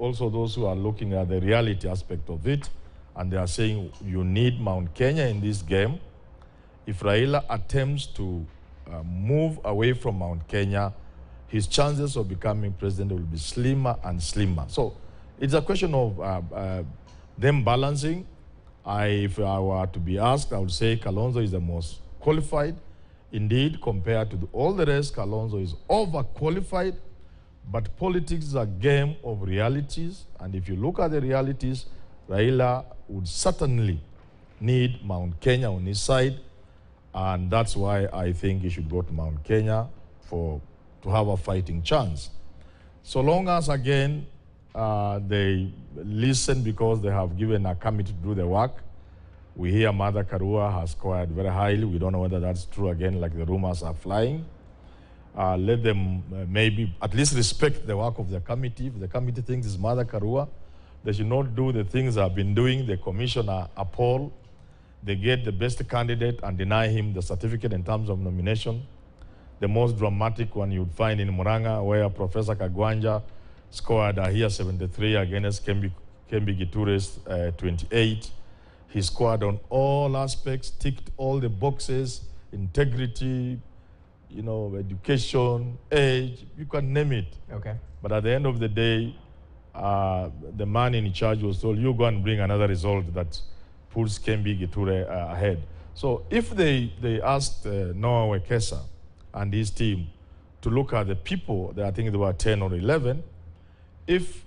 also those who are looking at the reality aspect of it, and they are saying you need Mount Kenya in this game. If Raila attempts to move away from Mount Kenya, his chances of becoming president will be slimmer and slimmer. So it's a question of them balancing. If I were to be asked, I would say Kalonzo is the most qualified. Indeed, compared to all the rest, Kalonzo is overqualified. But politics is a game of realities. And if you look at the realities, Raila would certainly need Mount Kenya on his side. And that's why I think he should go to Mount Kenya to have a fighting chance. So long as, again, they listen because they have given a committee to do the work. We hear Martha Karua has scored very highly. We don't know whether that's true again, like the rumors are flying. Let them maybe at least respect the work of the committee. If the committee thinks it's Martha Karua, they should not do the things they've been doing. The commissioner appalled. They get the best candidate and deny him the certificate in terms of nomination. The most dramatic one you'd find in Muranga, where Professor Kagwanja scored here 73 against Kembi Giture's 28. He scored on all aspects, ticked all the boxes, integrity, education, age, you can name it. Okay. But at the end of the day, the man in charge was told, you go and bring another result that puts Kembi Giture ahead. So if they asked Noah Wekesa and his team to look at the people, I think there were 10 or 11, if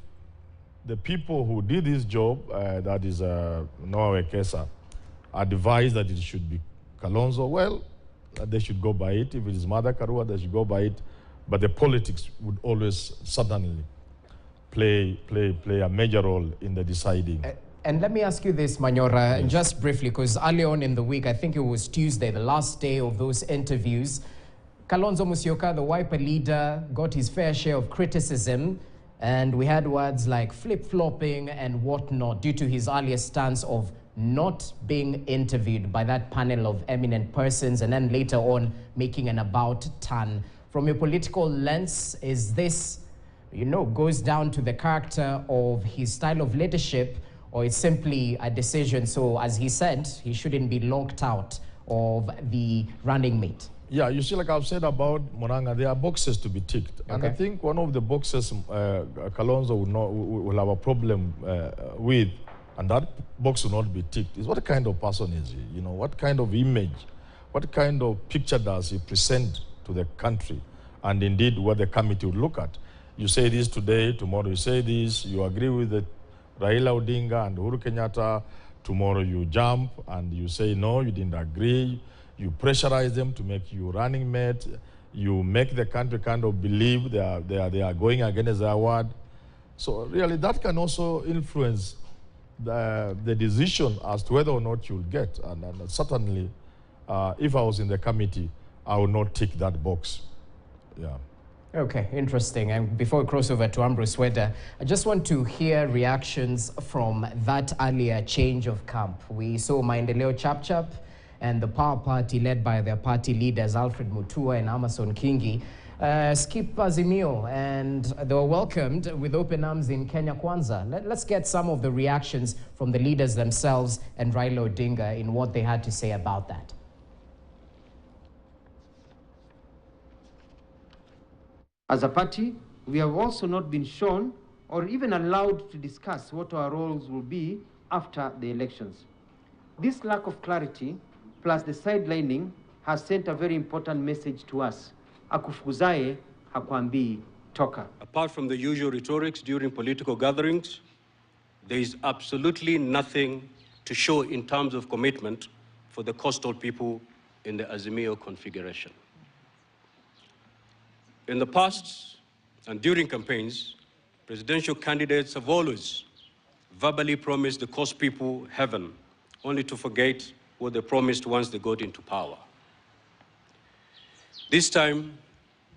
the people who did this job, that is Noah Wekesa, advised that it should be Kalonzo, well, they should go by it. If it is Martha Karua, they should go by it. But the politics would always suddenly play a major role in the deciding. And let me ask you this, Manyora, yes, just briefly, because early on in the week, I think it was Tuesday, the last day of those interviews, Kalonzo Musyoka, the Wiper leader, got his fair share of criticism. And we had words like flip-flopping and whatnot due to his earlier stance of not being interviewed by that panel of eminent persons and then later on making an about turn. From a political lens, is this, goes down to the character of his style of leadership, or it's simply a decision? So as he said, he shouldn't be locked out of the running mate. Yeah, you see, like I've said about Muranga, there are boxes to be ticked. Okay. And I think one of the boxes Kalonzo will have a problem with, and that box will not be ticked, is what kind of person is he? What kind of image, what kind of picture does he present to the country? And indeed, what the committee would look at. You say this today, tomorrow you say this, you agree with the Raila Odinga and Uhuru Kenyatta, tomorrow you jump and you say no, you didn't agree. You pressurize them to make you running mate. You make the country kind of believe they are going against their word. So really, that can also influence the decision as to whether or not you'll get. And certainly, if I was in the committee, I would not tick that box. Yeah. Okay, interesting. And before we cross over to Ambrose Weda, I just want to hear reactions from that earlier change of camp. We saw Maendeleo Chapchap and the Power Party, led by their party leaders, Alfred Mutua and Amason Kingi, skip Azimio, and they were welcomed with open arms in Kenya Kwanza. Let's get some of the reactions from the leaders themselves and Raila Odinga in what they had to say about that. As a party, we have also not been shown or even allowed to discuss what our roles will be after the elections. This lack of clarity, plus the sidelining, has sent a very important message to us. Akufukuzaye hakwambii toka. Apart from the usual rhetorics during political gatherings, there is absolutely nothing to show in terms of commitment for the coastal people in the Azimio configuration. In the past and during campaigns, presidential candidates have always verbally promised the coast people heaven, only to forget what they promised once they got into power. This time,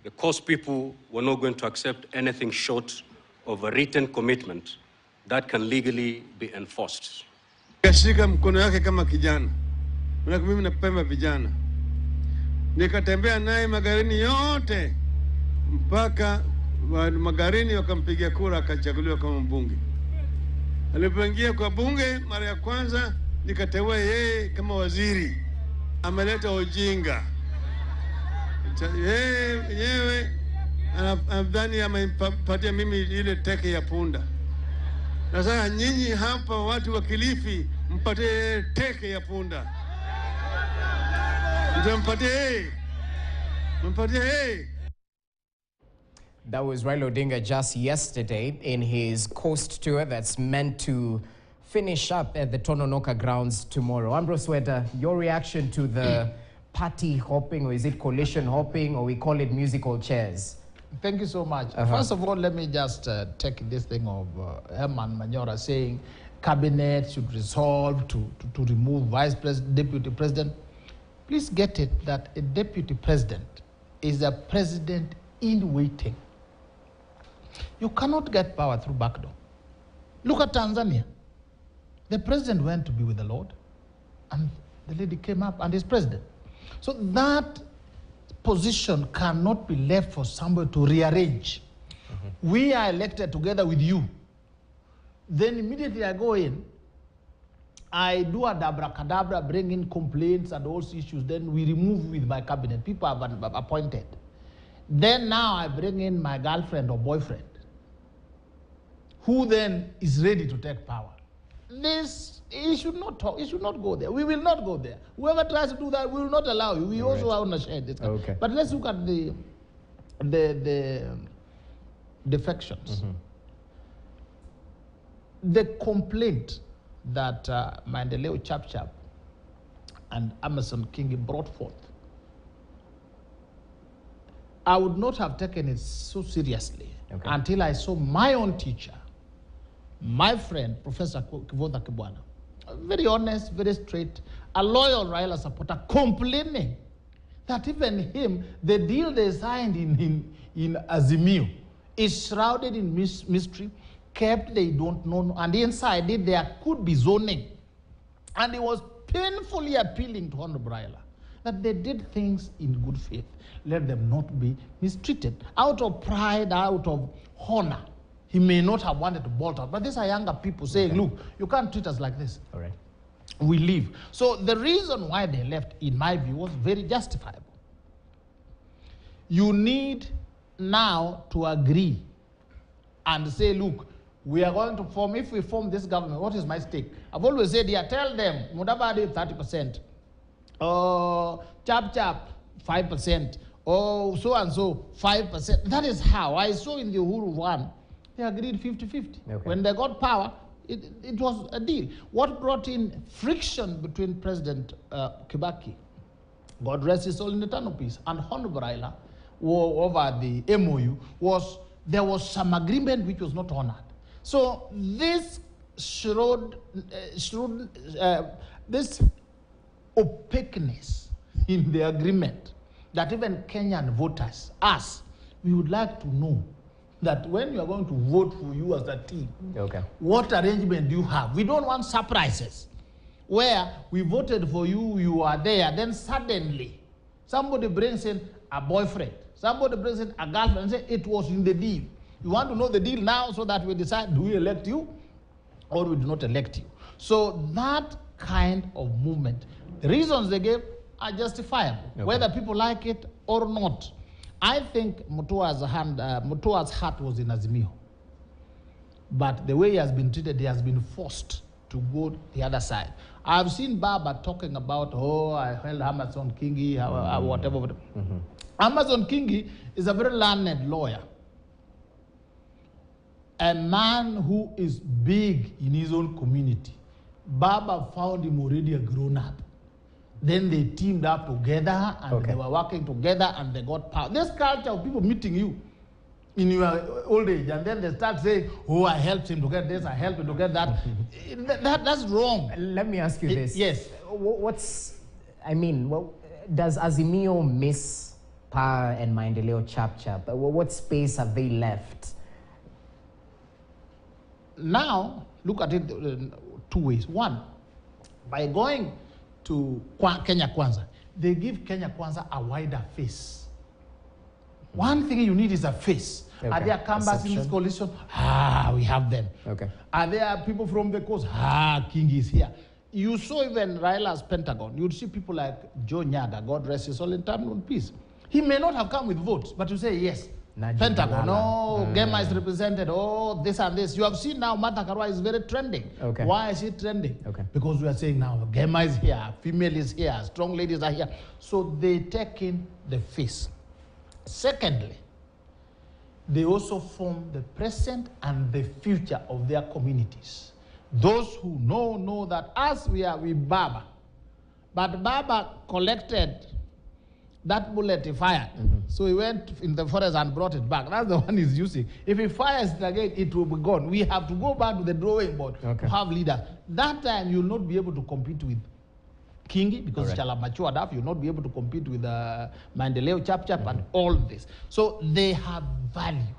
the coast people were not going to accept anything short of a written commitment that can legally be enforced. Nikashika mkono yake kama kijana. Mimi napenda vijana. Nikatembea naye magarini yote mpaka Magarini wakampigia kura akachaguliwa kama mbunge. Alipoingia kwa bunge mara ya kwanza nikateua yeye kama waziri. Ameleta ujinga. Yeye anadhani amepatia mimi ile teke ya punda. Na sasa nyinyi hapa watu wa Kilifi mpatie teke ya punda. Mpatie. That was Raila Odinga just yesterday in his coast tour that's meant to finish up at the Tononoka grounds tomorrow. Ambrose Weta, your reaction to the party hopping, or is it coalition hopping, or we call it musical chairs? Thank you so much. First of all, let me just take this thing of Herman Manyora saying cabinet should resolve to remove vice president, deputy president. Please get it that a deputy president is a president in waiting. You cannot get power through backdoor. Look at Tanzania. The president went to be with the Lord, and the lady came up and is president. So that position cannot be left for somebody to rearrange. We are elected together with you. Then immediately I go in, I do a abracadabra, bring in complaints and all issues, then we remove with my cabinet. People have appointed. Then now I bring in my girlfriend or boyfriend, who then is ready to take power. This, he should not talk, he should not go there. We will not go there. Whoever tries to do that, we will not allow you. We also are on a share this. Okay. But let's look at the defections. The complaint that Maendeleo Chap and Amason Kingi brought forth, I would not have taken it so seriously until I saw my own teacher, my friend, Professor Kivotha Kibwana, very honest, very straight, a loyal Raila supporter, complaining that even him, the deal they signed in Azimio is shrouded in mystery, kept, they don't know, and inside it there could be zoning. And he was painfully appealing to Honorable Raila that they did things in good faith. Let them not be mistreated. Out of pride, out of honor, he may not have wanted to bolt out. But these are younger people saying, look, you can't treat us like this. All right. We leave. So the reason why they left, in my view, was very justifiable. You need now to agree and say, look, we are going to form, if we form this government, what is my stake? I've always said here, tell them, Mudavadi 30%, Chap 5%, or so and so 5%. That is how I saw in the Uhuru one, they agreed 50-50. When they got power, it was a deal. What brought in friction between President Kibaki, God rest his soul in eternal peace, and Honorable Raila over the MOU was there was some agreement which was not honored. So this this opaqueness in the agreement that even Kenyan voters, us, we would like to know that when you are going to vote for you as a team, what arrangement do you have? We don't want surprises where we voted for you, you are there, then suddenly somebody brings in a boyfriend, somebody brings in a girlfriend and say it was in the deal. You want to know the deal now so that we decide, do we elect you or we do not elect you? So that kind of movement, the reasons they gave are justifiable, whether people like it or not. I think Mutua's heart was in Azimio. But the way he has been treated, he has been forced to go the other side. I've seen Baba talking about, I held Amason Kingi, whatever. Amason Kingi is a very learned lawyer. A man who is big in his own community. Baba found him already a grown-up. Then they teamed up together and they were working together and they got power. This culture of people meeting you in your old age and then they start saying, I helped him to get this, I helped him to get that. That's wrong. Let me ask you this. Yes. Does Azimio miss PAA and Maendeleo Chap? What space have they left? Now, look at it two ways. One, by going to Kenya Kwanza, they give Kenya Kwanza a wider face. One thing you need is a face. Okay. Are there canvassing in this coalition? We have them. Okay. Are there people from the coast? King is here. You saw even Raila's Pentagon. You'd see people like Joe Nyaga, God rest his soul in eternal peace. He may not have come with votes, but you say yes. Pentagon, Gema is represented, this and this. You have seen now Martha Karua is very trending. Okay. Why is it trending? Okay. Because we are saying now Gema is here, female is here, strong ladies are here. So they take in the face. Secondly, they also form the present and the future of their communities. Those who know that as we are with Baba, but Baba collected that bullet he fired. So he went in the forest and brought it back. That's the one he's using. If he fires it again, it will be gone. We have to go back to the drawing board to have leaders. That time you'll not be able to compete with Kingi because shall have matured enough. You'll not be able to compete with Mandeleo Chap and all this. So they have value,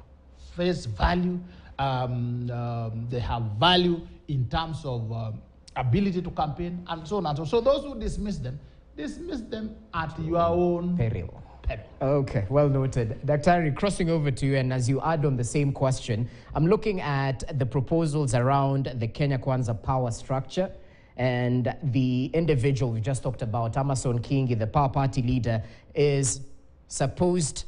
face value. They have value in terms of ability to campaign and so on and so on. So those who dismiss them at your own peril. Okay, well noted. Dr. Ari, crossing over to you, and as you add on the same question, I'm looking at the proposals around the Kenya Kwanza power structure, and the individual we just talked about, Amason Kingi, the Power Party leader, is supposed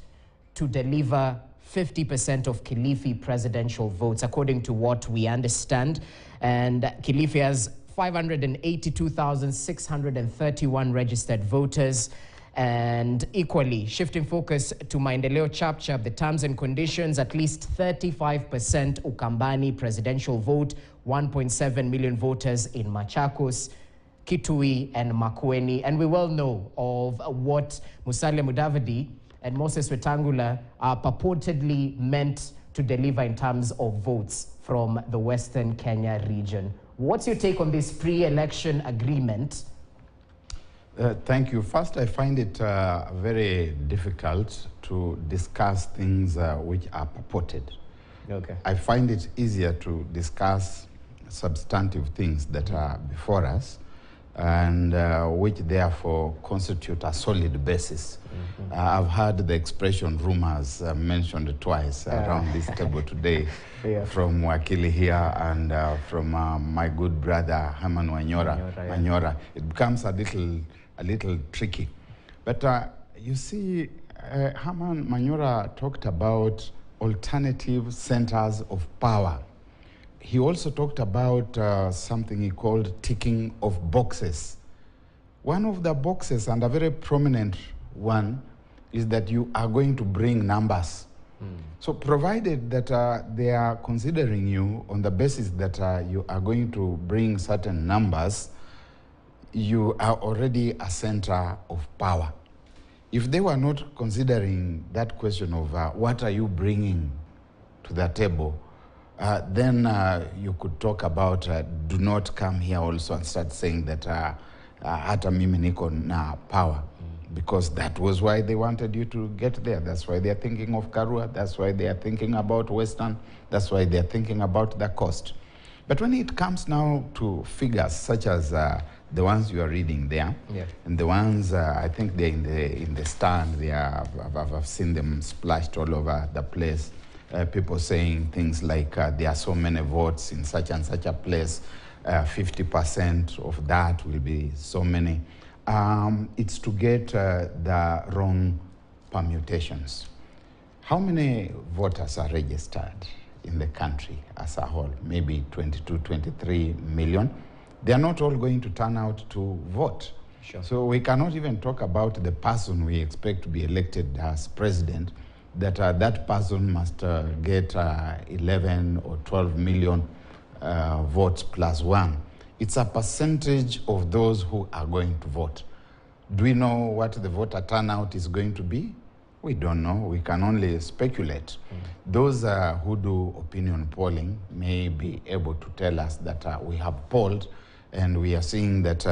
to deliver 50% of Kilifi presidential votes, according to what we understand. And Kilifi has 582,631 registered voters. And equally, shifting focus to Maendeleo Chap, the terms and conditions, at least 35% Ukambani presidential vote, 1.7 million voters in Machakos, Kitui, and Makueni. And we well know of what Musalia Mudavadi and Moses Wetangula are purportedly meant to deliver in terms of votes from the Western Kenya region. What's your take on this pre-election agreement? Thank you. First, I find it very difficult to discuss things which are purported. Okay. I find it easier to discuss substantive things that are before us and which therefore constitute a solid basis. I've heard the expression rumors mentioned twice around this table today from Wakili here and from my good brother Herman Manyora. It becomes a little tricky. But you see, Herman Manyora talked about alternative centers of power. He also talked about something he called ticking of boxes. One of the boxes, and a very prominent one, is that you are going to bring numbers. So provided that they are considering you on the basis that you are going to bring certain numbers, you are already a center of power. If they were not considering that question of what are you bringing to the table, then you could talk about do not come here also and start saying that hata mimi niko na power, because that was why they wanted you to get there. That's why they're thinking of Karua. That's why they are thinking about Western. That's why they're thinking about the coast. But when it comes now to figures such as the ones you are reading there, and the ones I think they're in the stand, I've seen them splashed all over the place. People saying things like there are so many votes in such and such a place, 50% of that will be so many. It's to get the wrong permutations. How many voters are registered in the country as a whole? Maybe 22, 23 million. They are not all going to turn out to vote. Sure. So we cannot even talk about the person we expect to be elected as president, that that person must get 11 or 12 million votes plus one. It's a percentage of those who are going to vote. Do we know what the voter turnout is going to be? We don't know. We can only speculate. Those who do opinion polling may be able to tell us that we have polled and we are seeing that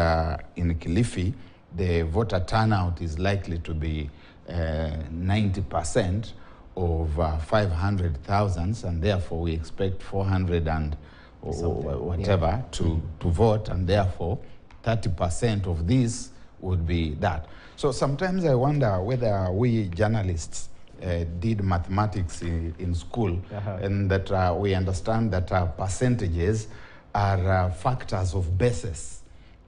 in Kilifi, the voter turnout is likely to be 90% of 500,000, and therefore we expect 400 and whatever to vote, and therefore 30% of this would be that. So sometimes I wonder whether we journalists did mathematics in school, and that we understand that percentages are factors of bases,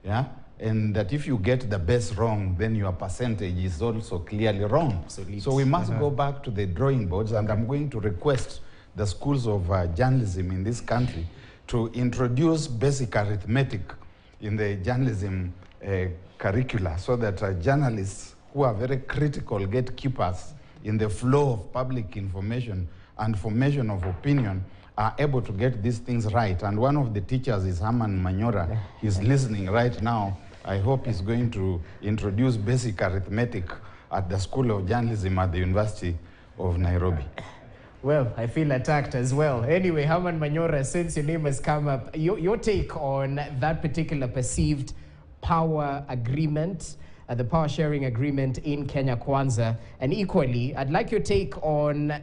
yeah? And that if you get the base wrong, then your percentage is also clearly wrong. Absolutely. So we must go back to the drawing boards, and I'm going to request the schools of journalism in this country to introduce basic arithmetic in the journalism curricula, so that journalists who are very critical gatekeepers in the flow of public information and formation of opinion are able to get these things right. And one of the teachers is Herman Manyora. He's listening right now. I hope he's going to introduce basic arithmetic at the School of Journalism at the University of Nairobi. Well, I feel attacked as well. Anyway, Herman Manyora, since your name has come up, your take on that particular perceived power agreement, the power sharing agreement in Kenya Kwanza, and equally, I'd like your take on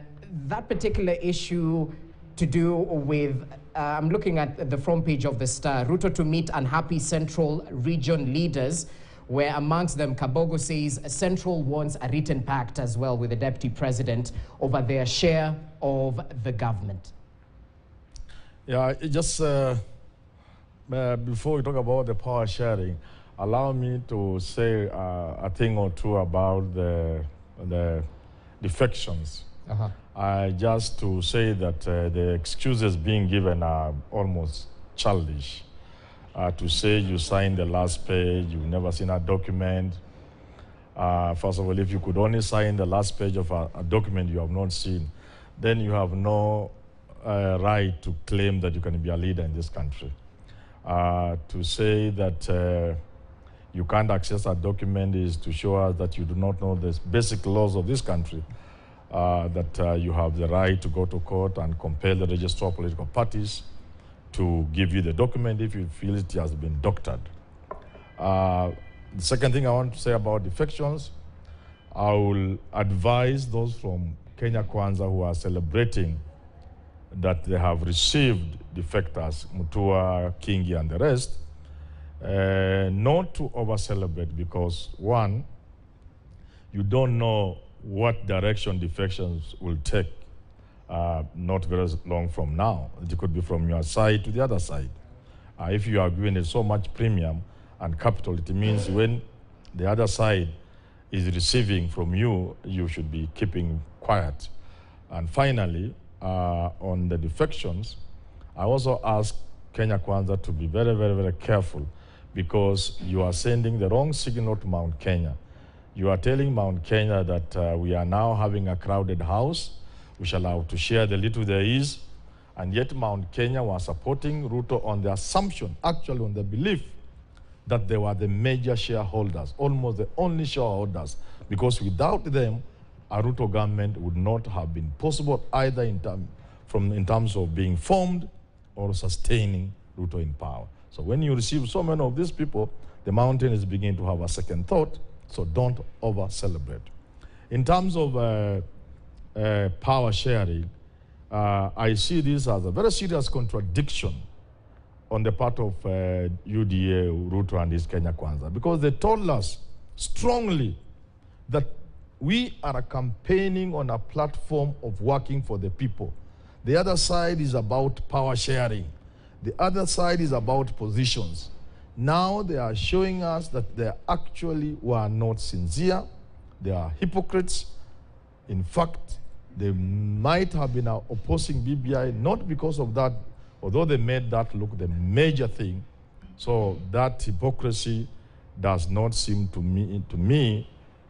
that particular issue to do with, I'm looking at the front page of the Star, Ruto to meet unhappy Central region leaders, where amongst them Kabogo says Central wants a written pact as well with the Deputy President over their share of the government. Yeah, just before we talk about the power sharing, allow me to say a thing or two about the defections. Just to say that the excuses being given are almost childish. To say you signed the last page, you've never seen a document. First of all, if you could only sign the last page of a document you have not seen, then you have no right to claim that you can be a leader in this country. To say that you can't access a document is to show us that you do not know the basic laws of this country, that you have the right to go to court and compel the registrar of political parties to give you the document if you feel it has been doctored. The second thing I want to say about defections, I will advise those from Kenya Kwanza who are celebrating that they have received defectors, Mutua, Kingi, and the rest, not to over-celebrate, because one, you don't know what direction defections will take not very long from now. It could be from your side to the other side. If you are giving it so much premium and capital, it means when the other side is receiving from you, you should be keeping quiet. And finally, on the defections, I also ask Kenya Kwanza to be very, very, very careful, because you are sending the wrong signal to Mount Kenya. You are telling Mount Kenya that we are now having a crowded house, we shall have to share the little there is, and yet Mount Kenya was supporting Ruto on the assumption, actually on the belief, that they were the major shareholders, almost the only shareholders, because without them, a Ruto government would not have been possible either in terms of being formed or sustaining Ruto in power. So when you receive so many of these people, the mountain is beginning to have a second thought, so don't over-celebrate. In terms of power sharing, I see this as a very serious contradiction on the part of UDA, Ruto and his Kenya Kwanza, because they told us strongly that we are campaigning on a platform of working for the people. The other side is about power sharing. The other side is about positions. Now they are showing us that they actually were not sincere. They are hypocrites. In fact, they might have been opposing BBI, not because of that, although they made that look the major thing. So that hypocrisy does not seem to me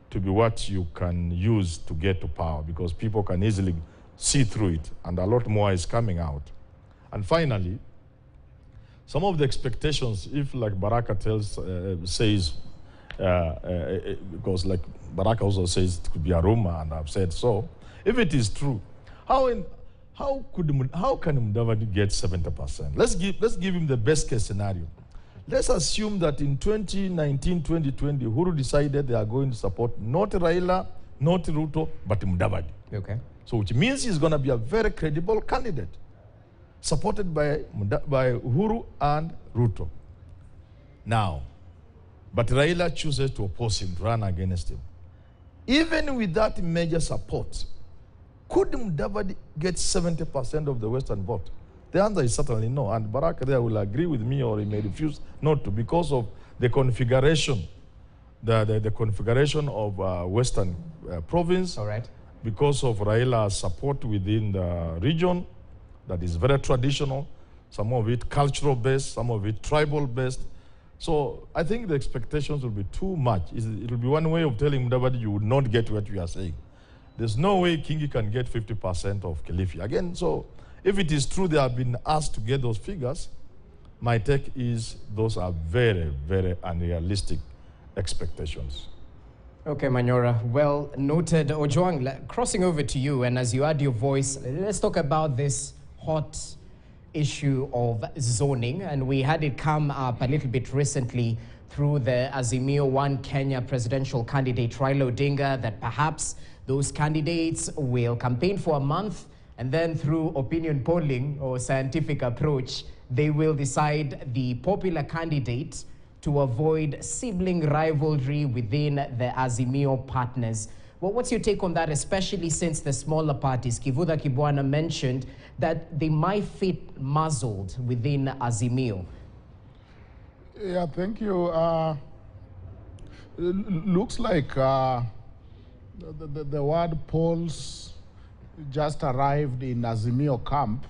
to be what you can use to get to power, because people can easily see through it, and a lot more is coming out. And finally, some of the expectations, if like Baraka says, because like Baraka also says it could be a rumor, and I've said so, if it is true, how can Mudavadi get 70%? Let's give him the best case scenario. Let's assume that in 2019, 2020, Uhuru decided they are going to support not Raila, not Ruto, but Mudavadi. Okay. So which means he's going to be a very credible candidate, supported by Uhuru and Ruto. Now, but Raila chooses to oppose him, to run against him. Even with that major support, Could Mudavadi get 70% of the Western vote? The answer is certainly no. And Barack there will agree with me, or he may refuse not to, because of the configuration, the configuration of Western province. All right. Because of Raila's support within the region, that is very traditional, some of it cultural based, some of it tribal based. So I think the expectations will be too much. It will be one way of telling Mudavadi you would not get what you are saying. There's no way Kingi can get 50% of Kilifi. Again, so if it is true they have been asked to get those figures, my take is those are very, very unrealistic expectations. Okay, Manyora, well noted. Ojwang, crossing over to you, and as you add your voice, let's talk about this hot issue of zoning. And we had it come up a little bit recently through the Azimio One Kenya presidential candidate Raila Odinga, that perhaps those candidates will campaign for a month, and then through opinion polling or scientific approach, they will decide the popular candidate to avoid sibling rivalry within the Azimio partners. Well, what's your take on that, especially since the smaller parties, Kivutha Kibwana mentioned that they might fit muzzled within Azimio? Yeah, thank you. Looks like the word polls just arrived in Azimio camp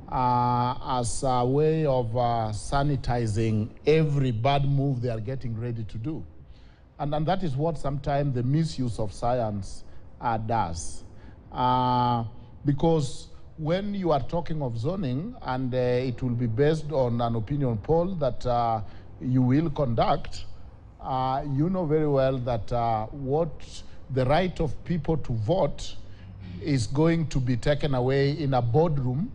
as a way of sanitizing every bad move they are getting ready to do. And that is what sometimes the misuse of science does. Because when you are talking of zoning, and it will be based on an opinion poll that you will conduct, you know very well that what the right of people to vote is going to be taken away in a boardroom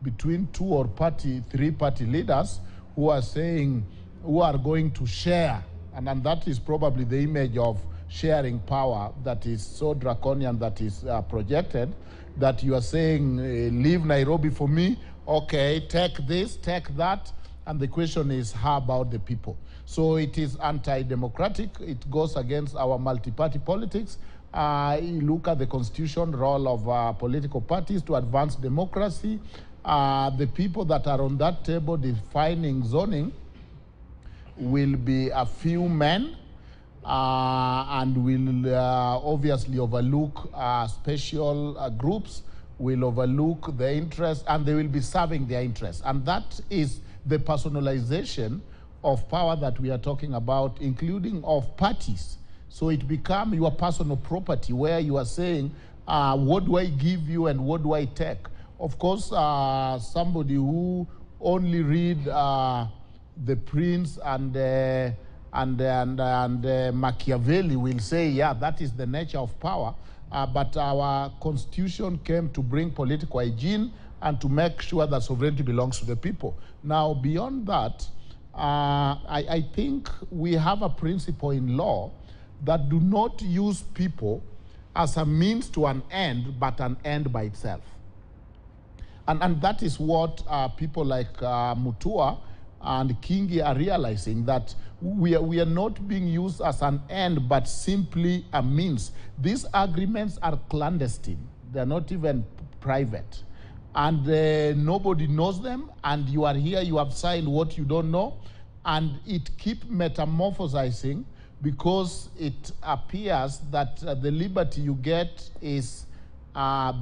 between 2 or 3 party leaders who are saying, who are going to share. And that is probably the image of sharing power that is so draconian that is projected, that you are saying, leave Nairobi for me, okay, take this, take that, and the question is, how about the people? So it is anti-democratic, it goes against our multi-party politics. You look at the constitution role of political parties to advance democracy. The people that are on that table defining zoning will be a few men, and will obviously overlook special groups, will overlook the interests, and they will be serving their interests. And that is the personalization of power that we are talking about, including of parties. So it becomes your personal property, where you are saying, what do I give you and what do I take? Of course, somebody who only read The Prince and Machiavelli will say, yeah, that is the nature of power. But our constitution came to bring political hygiene and to make sure that sovereignty belongs to the people. Now, beyond that, I think we have a principle in law that do not use people as a means to an end, but an end by itself. And that is what people like Mutua and Kingi are realizing, that we are not being used as an end, but simply a means. These agreements are clandestine. They're not even private. And nobody knows them, and you are here, you have signed what you don't know, and it keeps metamorphosizing, because it appears that the liberty you get is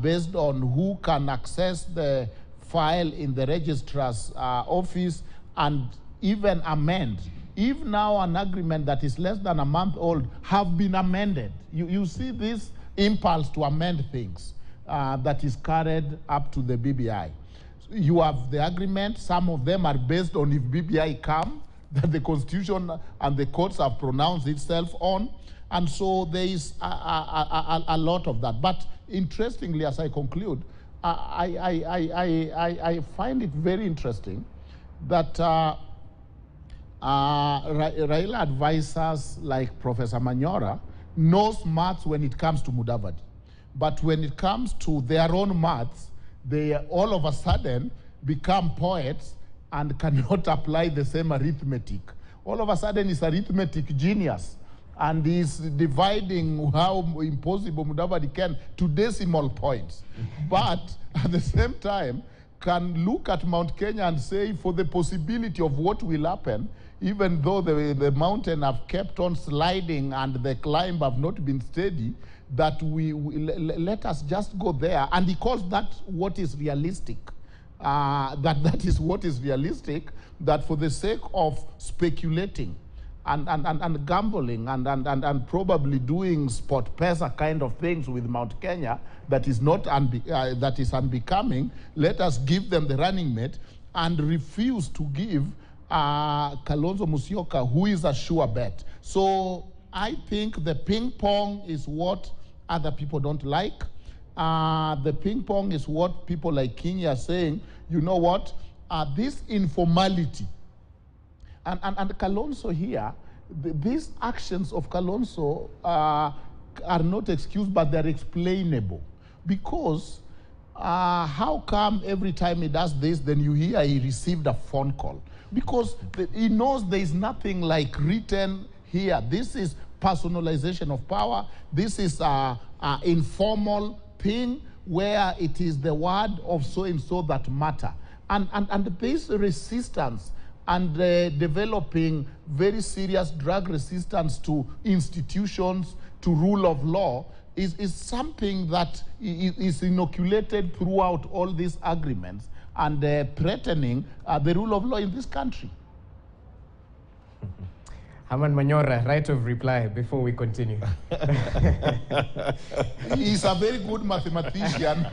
based on who can access the file in the registrar's office and even amend. If now an agreement that is less than a month old have been amended, you see this impulse to amend things that is carried up to the BBI. You have the agreement, some of them are based on if BBI come, that the Constitution and the courts have pronounced itself on, and so there is a lot of that. But interestingly, as I conclude, I find it very interesting that Raila advisors like Professor Manyora knows maths when it comes to Mudavadi. But when it comes to their own maths, they all of a sudden become poets and cannot apply the same arithmetic. All of a sudden, it's arithmetic genius. and is dividing how impossible Mudavadi can to decimal points. But at the same time, can look at Mount Kenya and say, for the possibility of what will happen, even though the mountain have kept on sliding and the climb have not been steady, that let us just go there. And he calls that what is realistic. That is what is realistic, that for the sake of speculating and gambling and probably doing sport pesa kind of things with Mount Kenya that is not that is unbecoming, let us give them the running mate and refuse to give Kalonzo Musyoka, who is a sure bet. So I think the ping pong is what other people don't like. The ping pong is what people like Kenya are saying, you know what, this informality. And Kalonzo here, these actions of Kalonzo are not excused, but they're explainable. Because how come every time he does this, then you hear he received a phone call? Because he knows there is nothing like written here. This is personalization of power. This is informal thing where it is the word of so-and-so that matter. And this resistance and developing very serious drug resistance to institutions, to rule of law, is something that is inoculated throughout all these agreements and threatening the rule of law in this country. Herman Manyora, right of reply before we continue. He's a very good mathematician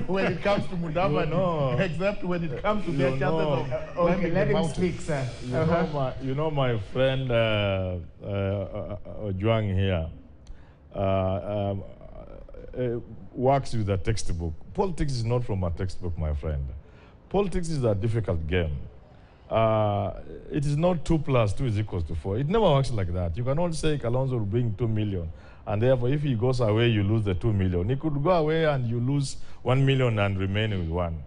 when it comes to Mudavadi, except when it comes to their chances of okay, let him speak, sir. You know my friend Ojwang here works with a textbook. Politics is not from a textbook, my friend. Politics is a difficult game. It is not 2 + 2 = 4. It never works like that. You cannot say Kalonzo will bring 2 million, and therefore if he goes away, you lose the 2 million. He could go away and you lose 1 million and remain with 1.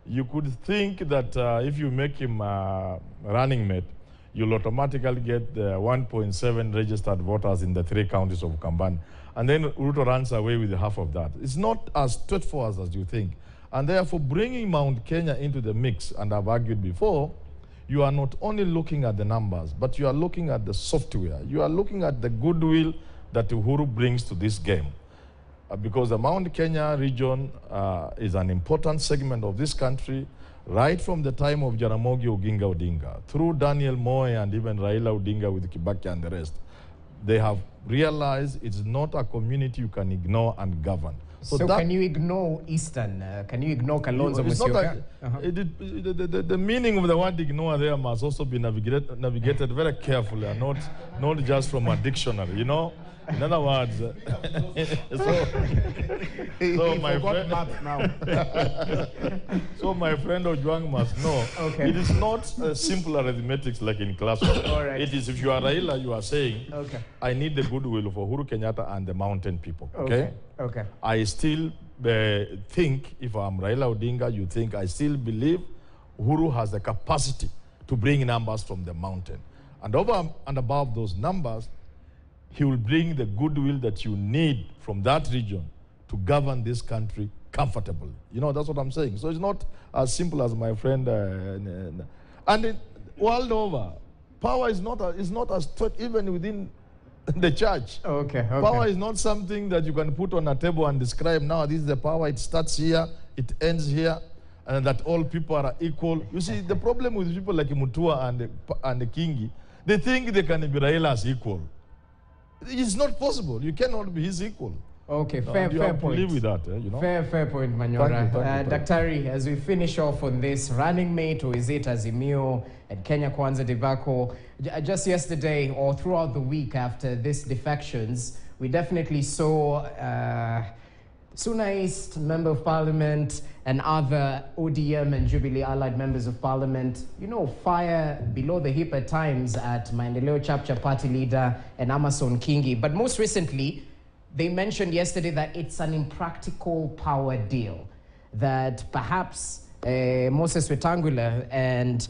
You could think that if you make him a running mate, you'll automatically get the 1.7 registered voters in the 3 counties of Kambani. And then Ruto runs away with half of that. It's not as straightforward as you think. And therefore, bringing Mount Kenya into the mix, and I've argued before, you are not only looking at the numbers, but you are looking at the software. You are looking at the goodwill that Uhuru brings to this game. Because the Mount Kenya region is an important segment of this country, right from the time of Jaramogi Oginga Odinga, through Daniel Moi and even Raila Odinga with Kibaki and the rest. They have realized it's not a community you can ignore and govern. So can you ignore Eastern? Can you ignore Kalonzo Musyoka? The meaning of the word ignore there must also be navigated very carefully, and not just from a dictionary, you know? In other words, so my friend Ojwang must know, okay, it is not simple arithmetic like in classroom. Right. It is, if you are Raila, you are saying, okay, I need the goodwill for Uhuru Kenyatta and the mountain people. Okay? Okay. I still think, if I'm Raila Odinga, you think I still believe Uhuru has the capacity to bring numbers from the mountain. And over and above those numbers, he will bring the goodwill that you need from that region to govern this country comfortably. You know, that's what I'm saying. So it's not as simple as my friend. And world over, power is not as threat even within the church. Okay. Power is not something that you can put on a table and describe, now this is the power, it starts here, it ends here, and that all people are equal. You see, the problem with people like Mutua and the Kingi, they think they can be Raila as equal. It's not possible. You cannot be his equal. Okay, fair point. Live with that, you know? Fair point, Manyora. Daktari, as we finish off on this running mate, or is it Azimio and Kenya Kwanza debacle, just yesterday or throughout the week after this defections, we definitely saw Suna East Member of Parliament and other ODM and Jubilee allied members of Parliament, you know, fire below the hip at times at Maendeleo Chapcha party leader and Amason Kingi. But most recently, they mentioned yesterday that it's an impractical power deal, that perhaps Moses Wetangula and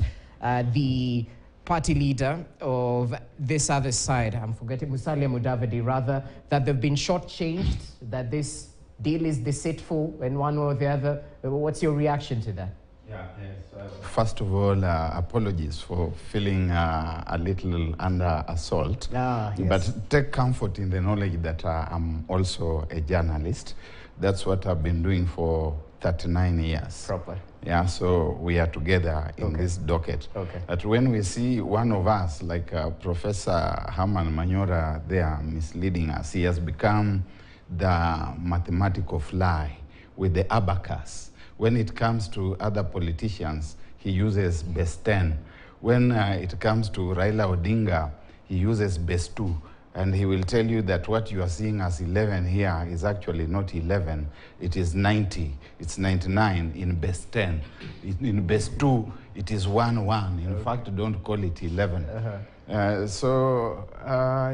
the party leader of this other side, I'm forgetting, Musalia Mudavadi rather, that they've been shortchanged, that this deal is deceitful in one way or the other. What's your reaction to that? Yeah, yes. First of all, apologies for feeling a little under assault. Yes. But take comfort in the knowledge that I'm also a journalist. That's what I've been doing for 39 years. Proper. Yeah, so we are together in this docket. Okay. But when we see one of us, like Professor Herman Manyora, there misleading us, he has become the mathematical fly with the abacus. When it comes to other politicians, he uses base 10. When it comes to Raila Odinga, he uses base 2. And he will tell you that what you are seeing as 11 here is actually not 11. It is 90. It's 99 in base 10. In base 2, it is 1-1. In fact, don't call it 11. So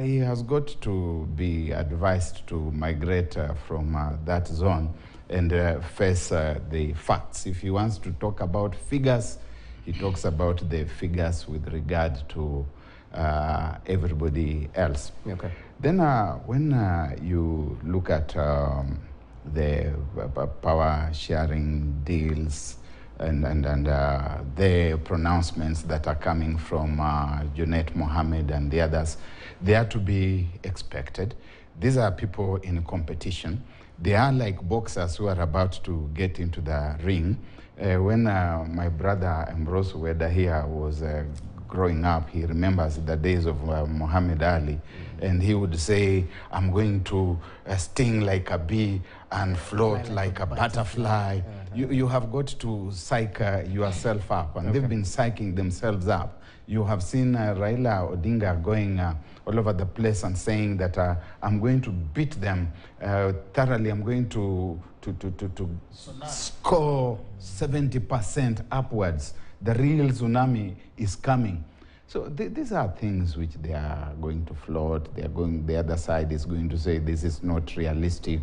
he has got to be advised to migrate from that zone and face the facts. If he wants to talk about figures, he talks about the figures with regard to everybody else. Okay. Then when you look at the power sharing deals and the pronouncements that are coming from Junet Mohammed and the others, they are to be expected. These are people in competition. They are like boxers who are about to get into the ring. When my brother Ambrose Weda here was growing up, he remembers the days of Muhammad Ali, and he would say, I'm going to sting like a bee and float like a butterfly. You have got to psych yourself up, and they've been psyching themselves up. You have seen Raila Odinga going all over the place and saying that I'm going to beat them thoroughly. I'm going to score 70% upwards. The real tsunami is coming. So these are things which they are going to float. They are going. The other side is going to say this is not realistic.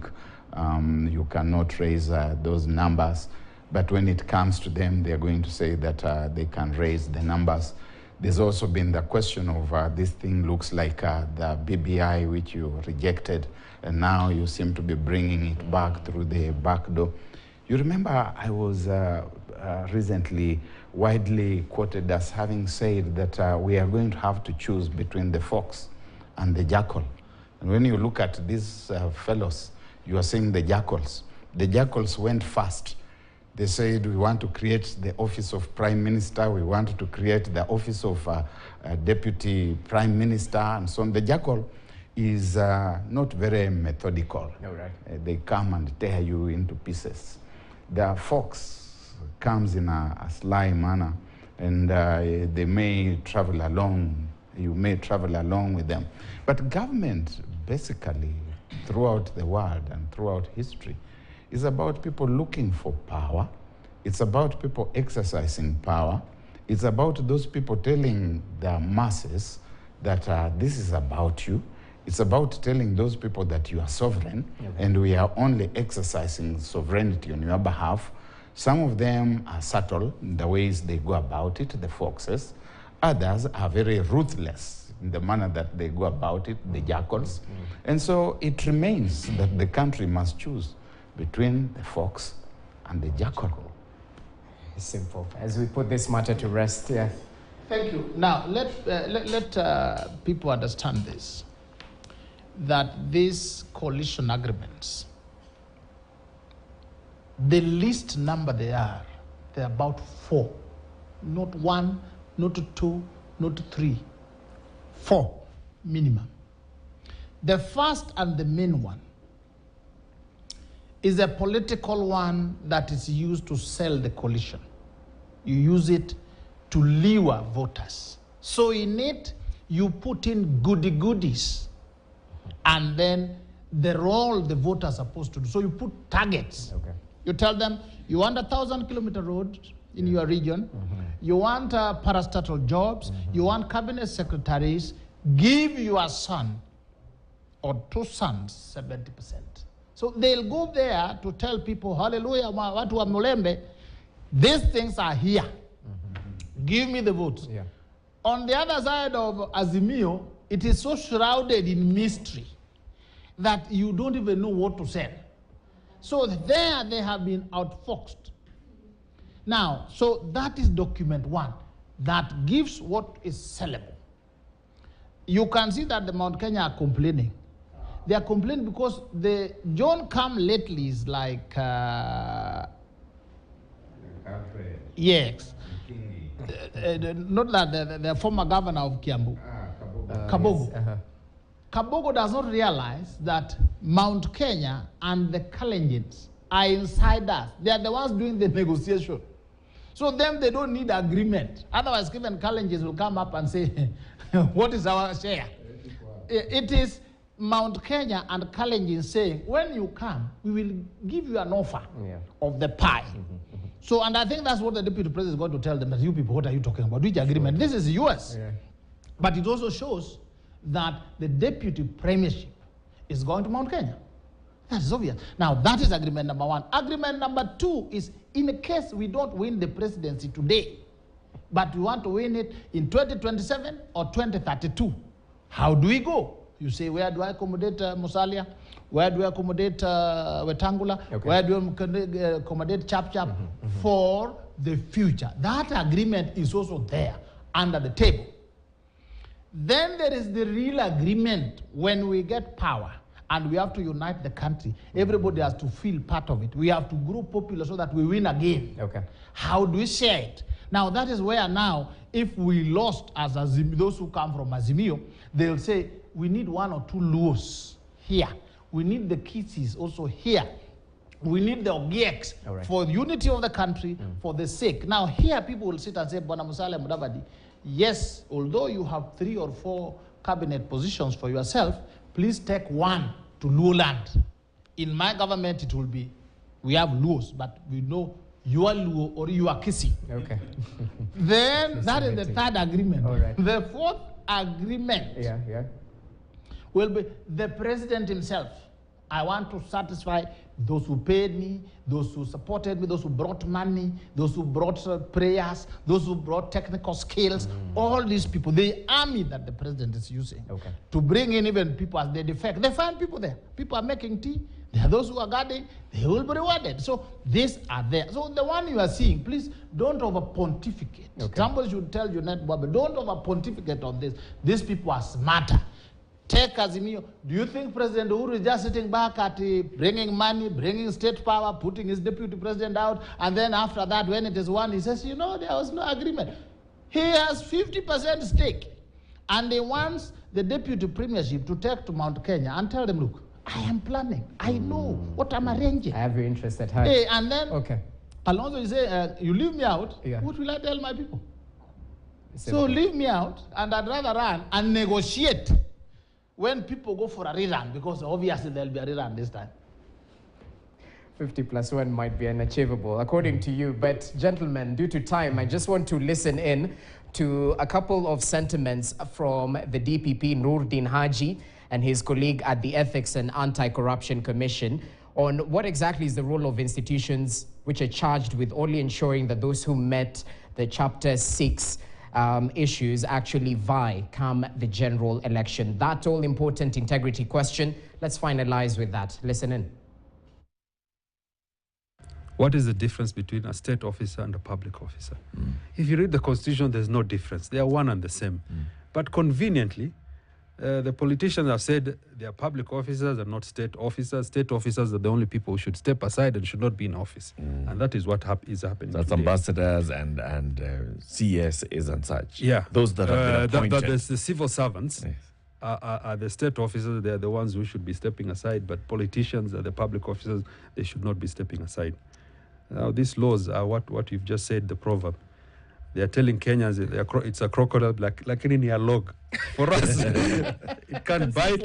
You cannot raise those numbers. But when it comes to them, they are going to say that they can raise the numbers. There's also been the question of this thing looks like the BBI which you rejected, and now you seem to be bringing it back through the back door. You remember I was recently widely quoted as having said that we are going to have to choose between the fox and the jackal. And when you look at these fellows, you are seeing the jackals. The jackals went first. They said, we want to create the office of Prime Minister, we want to create the office of Deputy Prime Minister, and so on. The jackal is not very methodical. No, right. They come and tear you into pieces. The fox comes in a sly manner, and they may travel along. You may travel along with them. But government, basically, throughout the world and throughout history, is about people looking for power. It's about people exercising power. It's about those people telling the masses that this is about you. It's about telling those people that you are sovereign, and we are only exercising sovereignty on your behalf. Some of them are subtle in the ways they go about it, the foxes. Others are very ruthless in the manner that they go about it, the jackals. And so it remains that the country must choose between the fox and the jackal. It's simple. As we put this matter to rest, yeah. Thank you. Now, let people understand this, that these coalition agreements, the least number they're about 4. Not 1, not 2, not 3. 4 minimum. The first and the main one is a political one that is used to sell the coalition. You use it to lure voters. So in it, you put in goodies, and then the role the voters are supposed to do. So you put targets. Okay. You tell them, you want 1,000-kilometer road in your region, you want parastatal jobs, you want cabinet secretaries, give your son or 2 sons 70%. So they'll go there to tell people, hallelujah, watu wa Mulembe, these things are here. Give me the votes. Yeah. On the other side of Azimio, it is so shrouded in mystery that you don't even know what to say. So there they have been outfoxed. Now, so that is document one that gives what is sellable. You can see that the Mount Kenya are complaining. They are complaining because the John come lately is like, yes, not that the former governor of Kiambu, Kabogo. Yes, Kabogo does not realize that Mount Kenya and the Kalenjins are inside us. They are the ones doing the negotiation. So them, they don't need agreement. Otherwise, even Kalenjins will come up and say, what is our share? It is Mount Kenya and Kalenjin saying, when you come, we will give you an offer of the pie. So, and I think that's what the deputy president is going to tell them, that you people, what are you talking about? Which agreement? This is yours. But it also shows that the deputy premiership is going to Mount Kenya. That is obvious. Now, that is agreement number one. Agreement number two is, in case we don't win the presidency today, but we want to win it in 2027 or 2032, how do we go? You say, where do I accommodate Musalia? Where do I accommodate Wetangula? Where do I accommodate Chap for the future? That agreement is also there under the table. Then there is the real agreement when we get power and we have to unite the country. Everybody has to feel part of it. We have to grow popular so that we win again. How do we share it? Now that is where now, if we lost as those who come from Azimio, they'll say, we need one or two Luos here. We need the Kisis also here. We need the Ogieks for the unity of the country, for the sake. Now here people will sit and say, Bwana Musalia Mudavadi, yes, although you have 3 or 4 cabinet positions for yourself, please take one to Luo land. In my government, it will be, we have Luos, but we know you are Luo or you are Kisi. Then that is the third agreement. The fourth agreement will be the president himself. I want to satisfy those who paid me, those who supported me, those who brought money, those who brought prayers, those who brought technical skills, all these people, the army that the president is using to bring in even people as they defect. They find people there. People are making tea. There are those who are guarding. They will be rewarded. So these are there. So the one you are seeing, please don't over-pontificate. Somebody should tell you, but don't over-pontificate on this. These people are smarter. Take Azimio. Do you think President Uhuru is just sitting back at bringing money, bringing state power, putting his deputy president out, and then after that, when it is won, he says, you know, there was no agreement. He has 50% stake, and he wants the deputy premiership to take to Mount Kenya and tell them, look, I am planning. I know what I'm arranging. I have your interest at heart. Hey, and then Alonso, you say, you leave me out, what will I tell my people? So leave me out, and I'd rather run and negotiate when people go for a rerun, because obviously there'll be a rerun this time. 50+1 might be unachievable, according to you. But gentlemen, due to time, I just want to listen in to a couple of sentiments from the DPP, Noordin Haji, and his colleague at the Ethics and Anti-Corruption Commission on what exactly is the role of institutions which are charged with only ensuring that those who met the Chapter 6 issues actually vie come the general election. That all-important integrity question. Let's finalize with that. Listen in. What is the difference between a state officer and a public officer? If you read the Constitution, there's no difference. They are one and the same. But conveniently, the politicians have said they are public officers and not state officers. State officers are the only people who should step aside and should not be in office. And that is what is happening. That's today. Ambassadors and CSs and such. Yeah. Those that have been appointed. The civil servants are the state officers. They are the ones who should be stepping aside. But politicians are the public officers. They should not be stepping aside. Now, these laws are what you've just said, the proverb. They are telling Kenyans it's a crocodile like in a log. For us, it can't bite.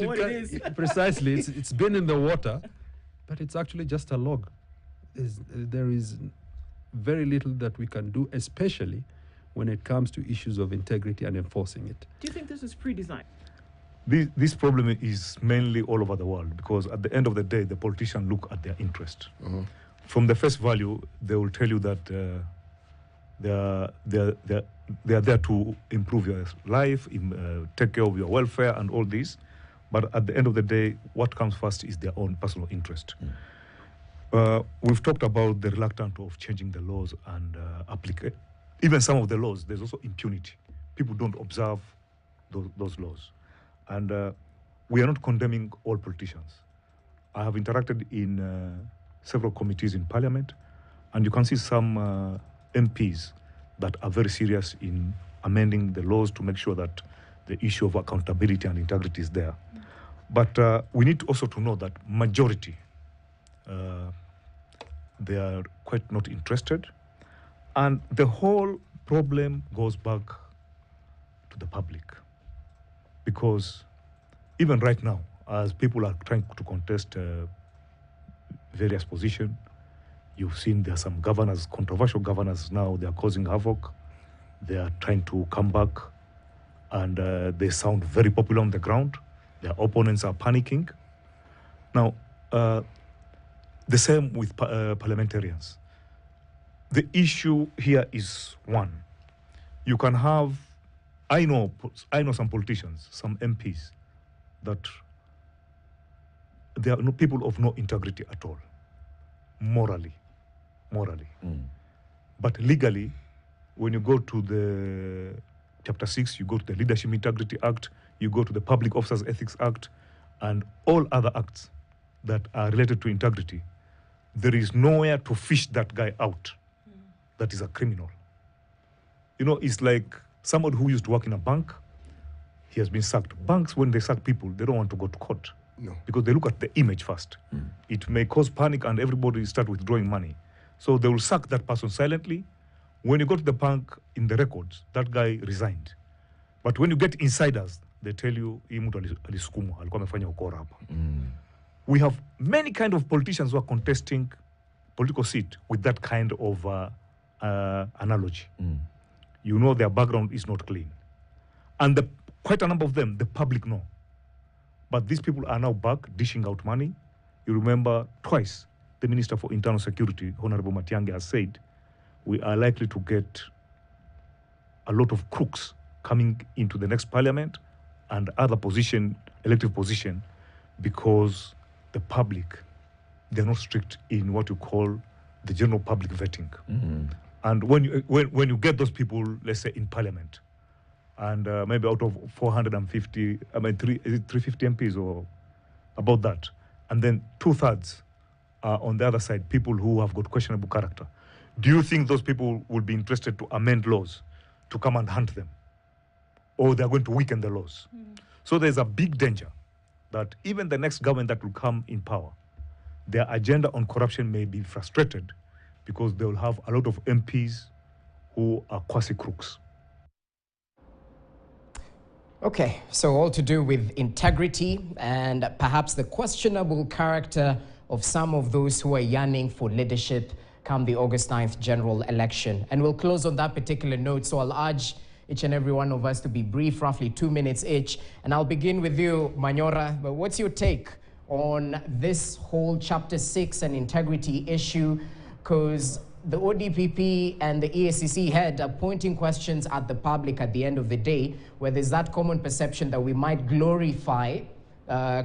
Precisely, it's been in the water, but it's actually just a log. There is very little that we can do, especially when it comes to issues of integrity and enforcing it. Do you think this is pre-designed? This problem is mainly all over the world, because at the end of the day, the politicians look at their interest. From the face value, they will tell you that They are there to improve your life, take care of your welfare and all this. But at the end of the day, what comes first is their own personal interest. We've talked about the reluctance of changing the laws and applicate. Even some of the laws, there's also impunity. People don't observe those laws. And we are not condemning all politicians. I have interacted in several committees in Parliament, and you can see some MPs that are very serious in amending the laws to make sure that the issue of accountability and integrity is there. But we need also to know that majority, they are quite not interested. And the whole problem goes back to the public. Because even right now, as people are trying to contest various positions, you've seen there are some governors, controversial governors now, they are causing havoc. They are trying to come back, and they sound very popular on the ground. Their opponents are panicking. Now, the same with parliamentarians. The issue here is one. You can have, I know some politicians, some MPs, that they are no people of no integrity at all, morally. But legally, when you go to the Chapter 6, you go to the Leadership Integrity Act, you go to the Public Officers Ethics Act, and all other acts that are related to integrity, there is nowhere to fish that guy out that is a criminal. You know, it's like somebody who used to work in a bank, he has been sacked. Banks, when they sack people, they don't want to go to court. No. Because they look at the image first. It may cause panic and everybody start withdrawing money. So they will sack that person silently. When you go to the bank, in the records, that guy resigned. But when you get insiders, they tell you, we have many kind of politicians who are contesting political seat with that kind of analogy. You know their background is not clean. And quite a number of them, the public know. But these people are now back dishing out money. You remember twice, the Minister for Internal Security, Honorable Matiang'i, has said, we are likely to get a lot of crooks coming into the next parliament and other elective position, because the public, they're not strict in what you call the general public vetting. And when you get those people, let's say in parliament, and maybe out of 450, 350 MPs or about that, and then 2/3 are on the other side, people who have got questionable character. Do you think those people will be interested to amend laws to come and hunt them? Or they're going to weaken the laws? So there's a big danger that even the next government that will come in power, their agenda on corruption may be frustrated because they will have a lot of MPs who are quasi-crooks. Okay, so all to do with integrity and perhaps the questionable character of some of those who are yearning for leadership come the August 9th general election. And we'll close on that particular note, so I'll urge each and every one of us to be brief, roughly 2 minutes each. And I'll begin with you, Manyora. But what's your take on this whole Chapter 6 and integrity issue? Because the ODPP and the EACC head are pointing questions at the public at the end of the day, where there's that common perception that we might glorify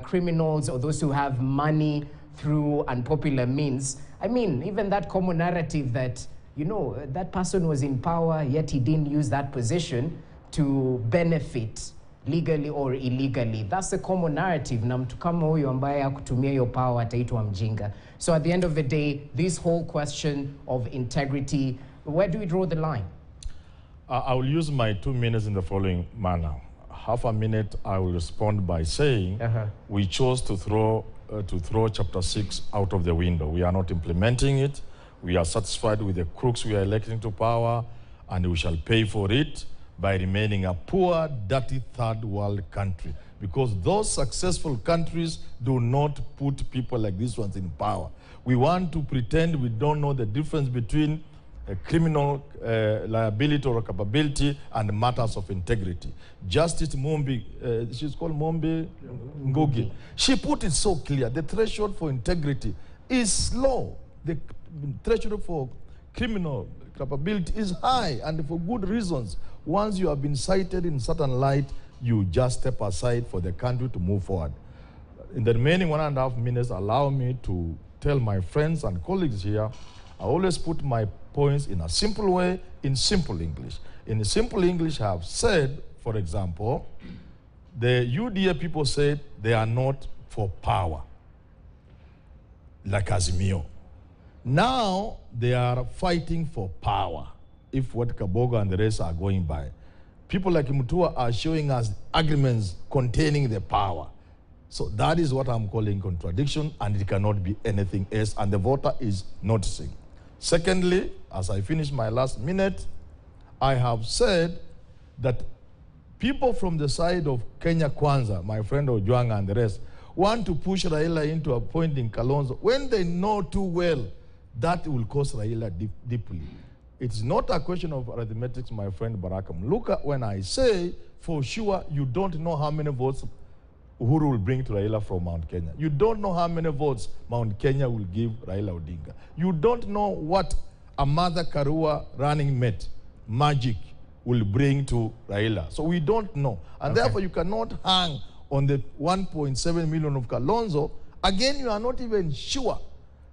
criminals or those who have money through unpopular means. I mean, even that common narrative that, you know, that person was in power, yet he didn't use that position to benefit legally or illegally. That's the common narrative. Na mtu kama huyo ambaye hakutumia hiyo power ataitwa mjinga. So at the end of the day, this whole question of integrity, where do we draw the line? I will use my 2 minutes in the following manner. Half a minute, I will respond by saying we chose to throw Chapter 6 out of the window. We are not implementing it. We are satisfied with the crooks we are electing to power, and we shall pay for it by remaining a poor, dirty third world country. Because those successful countries do not put people like these ones in power. We want to pretend we don't know the difference between a criminal liability or capability and matters of integrity. Justice Mumbi, she's called Mumbi Ngugi. She put it so clear. The threshold for integrity is low. The threshold for criminal capability is high, and for good reasons. Once you have been cited in certain light, you just step aside for the country to move forward. In the remaining 1.5 minutes, allow me to tell my friends and colleagues here, I always put my points in a simple way, in simple English. In simple English, I have said, for example, the UDA people said they are not for power, like Azimio. Now they are fighting for power, if what Kabogo and the rest are going by. People like Mutua are showing us agreements containing the power. So that is what I'm calling contradiction, and it cannot be anything else, and the voter is noticing. Secondly, as I finish my last minute, I have said that people from the side of Kenya Kwanza, my friend Ojwang and the rest, want to push Raila into appointing Kalonzo when they know too well that will cost Raila deeply. It's not a question of arithmetic, my friend Barakam. Look at when I say, for sure, you don't know how many votes Uhuru will bring to Raila from Mount Kenya. You don't know how many votes Mount Kenya will give Raila Odinga. You don't know what a Mother Karua running mate, Magic, will bring to Raila. So we don't know. And therefore you cannot hang on the 1.7 million of Kalonzo. Again, you are not even sure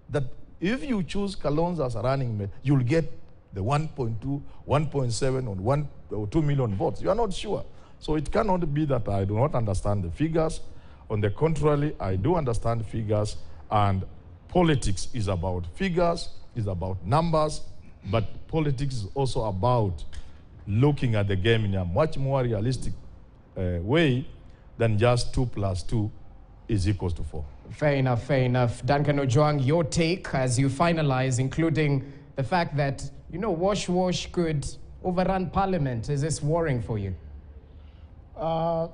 that if you choose Kalonzo as a running mate, you'll get the 1.2, 1.7 or 1 or 2 million votes. You are not sure. So it cannot be that I do not understand the figures. On the contrary, I do understand figures, and politics is about figures, is about numbers, but politics is also about looking at the game in a much more realistic way than just 2 + 2 is equals to 4. Fair enough, fair enough. Duncan Ojwang, your take as you finalize, including the fact that, you know, wash could overrun Parliament. Is this worrying for you? I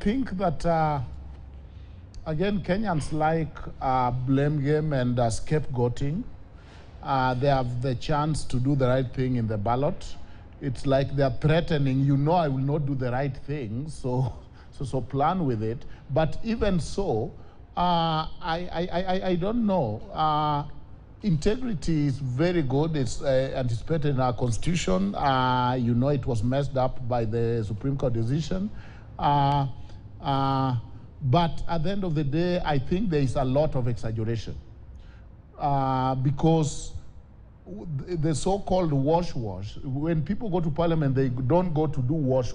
think that, again, Kenyans like blame game and scapegoating. They have the chance to do the right thing in the ballot. It's like they're threatening, you know, I will not do the right thing, so plan with it. But even so, I don't know. Integrity is very good. It's anticipated in our constitution. You know, it was messed up by the Supreme Court decision. But at the end of the day, I think there is a lot of exaggeration. Because the so-called wash, when people go to Parliament, they don't go to do wash.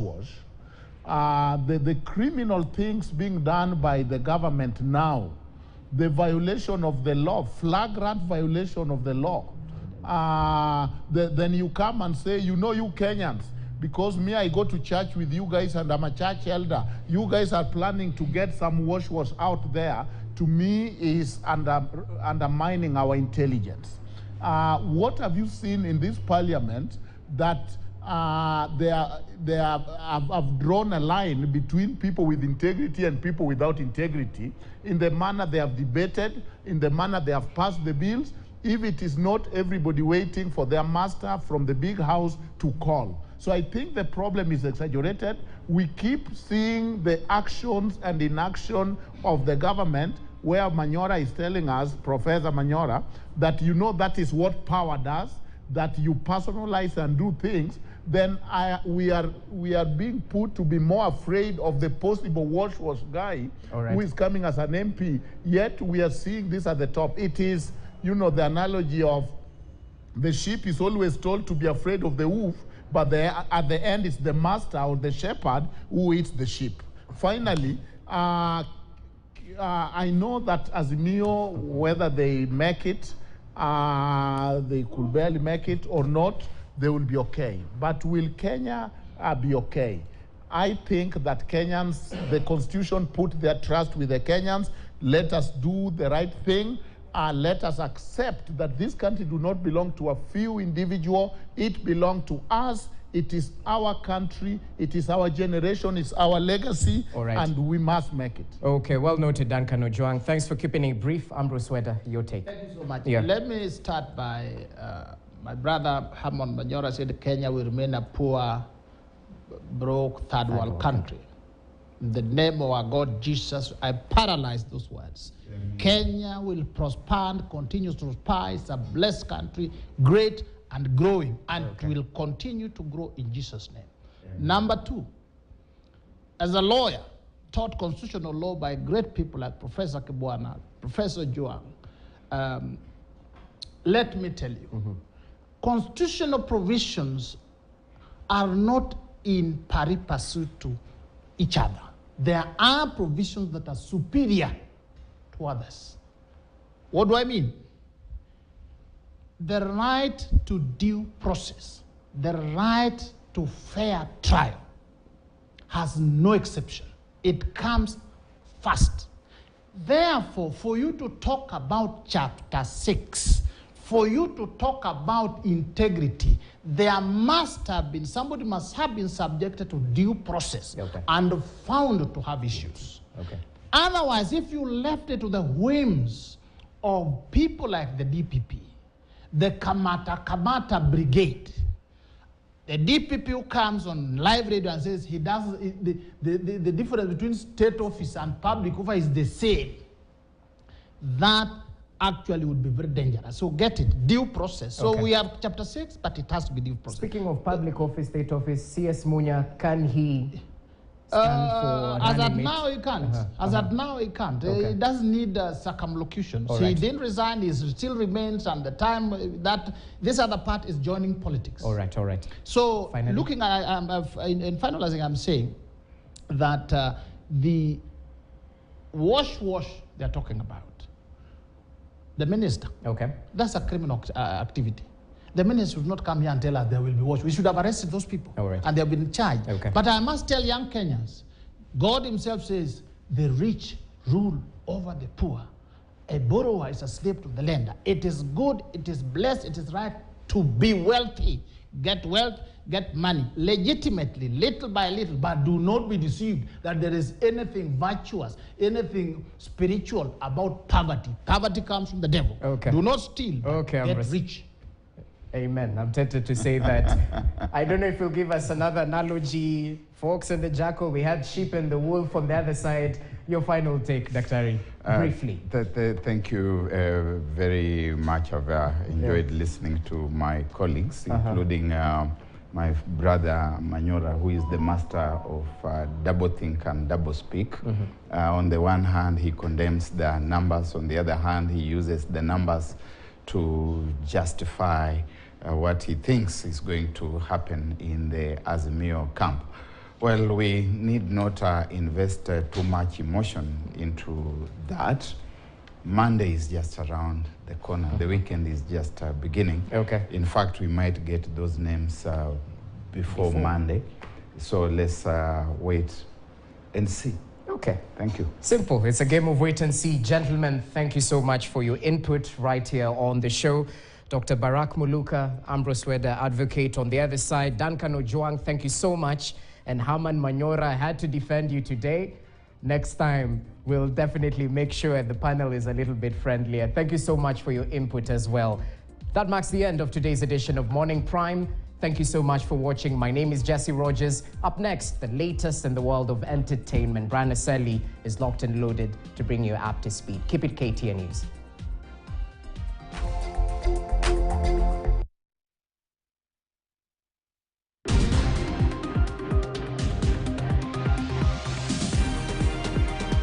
The criminal things being done by the government now, the violation of the law, flagrant violation of the law. Then you come and say, you know, you Kenyans, because me, I go to church with you guys and I'm a church elder, you guys are planning to get some wash out there, to me is undermining our intelligence. What have you seen in this parliament that they have drawn a line between people with integrity and people without integrity in the manner they have debated, in the manner they have passed the bills, if it is not everybody waiting for their master from the big house to call. So I think the problem is exaggerated. We keep seeing the actions and inaction of the government, where Manyora is telling us, Professor Manyora, that you know that is what power does, that you personalize and do things. Then we are being put to be more afraid of the possible wash guy who is coming as an MP. Yet we are seeing this at the top. It is, you know, the analogy of the sheep is always told to be afraid of the wolf, but at the end it's the master or the shepherd who eats the sheep. Finally, I know that Azimio, whether they make it, they could barely make it or not, they will be okay. But will Kenya be okay? I think that Kenyans, the Constitution put their trust with the Kenyans. Let us do the right thing. Let us accept that this country do not belong to a few individuals. It belongs to us. It is our country. It is our generation. It's our legacy. And we must make it. Okay, well noted, Duncan Ojwang. Thanks for keeping it brief. Ambrose Weda, your take. Thank you so much. Yeah. Let me start by, my brother Hamon Manyora said Kenya will remain a poor, broke, third world country. In the name of our God Jesus, I paralyze those words. Kenya will prosper and continues to prosper. It's a blessed country, great and growing, and it will continue to grow in Jesus' name. Number two, as a lawyer, taught constitutional law by great people like Professor Kibwana, Professor Juang, let me tell you, constitutional provisions are not in pari passu to each other. There are provisions that are superior to others. What do I mean? The right to due process, the right to fair trial has no exception. It comes first. Therefore, for you to talk about chapter 6, for you to talk about integrity, there must have been, somebody must have been subjected to due process and found to have issues. Otherwise, if you left it to the whims of people like the DPP, the Kamata Brigade, the DPP who comes on live radio and says he does the difference between state office and public office is the same, that actually would be very dangerous. So get it, due process. So we have chapter 6, but it has to be due process. Speaking of public office, state office, CS Munya, can he stand for as at now he can't. As at now he can't. He doesn't need circumlocution. So he didn't resign, he still remains, and the time that this other part is joining politics. All right. So looking at, in finalizing, I'm saying that the wash they're talking about, the minister, that's a criminal activity. The minister should not come here and tell us there will be wash. We should have arrested those people. And they have been charged. But I must tell young Kenyans, God himself says, the rich rule over the poor. A borrower is a slave to the lender. It is good, it is blessed, it is right to be wealthy. Get wealth, get money, legitimately, little by little, but do not be deceived that there is anything virtuous, anything spiritual about poverty. Poverty comes from the devil. Do not steal, get rich. Amen. I'm tempted to say that. I don't know if you'll give us another analogy. Fox and the jackal, we had sheep and the wolf on the other side. Your final take, Daktari, briefly. Thank you very much. I've enjoyed listening to my colleagues, including my brother Manyora, who is the master of double think and double speak. On the one hand, he condemns the numbers. On the other hand, he uses the numbers to justify what he thinks is going to happen in the Azimio camp. Well, we need not invest too much emotion into that. Monday is just around the corner. The weekend is just beginning. In fact, we might get those names before Monday. So let's wait and see. Thank you. Simple. It's a game of wait and see. Gentlemen, thank you so much for your input right here on the show. Dr. Barak Muluka, Ambrose Weda, advocate on the other side. Duncan Ojuang, thank you so much. And Haman Manyora, had to defend you today. Next time, we'll definitely make sure the panel is a little bit friendlier. Thank you so much for your input as well. That marks the end of today's edition of Morning Prime. Thank you so much for watching. My name is Jesse Rogers. Up next, the latest in the world of entertainment. Brian Aseli is locked and loaded to bring you up to speed. Keep it KTN News.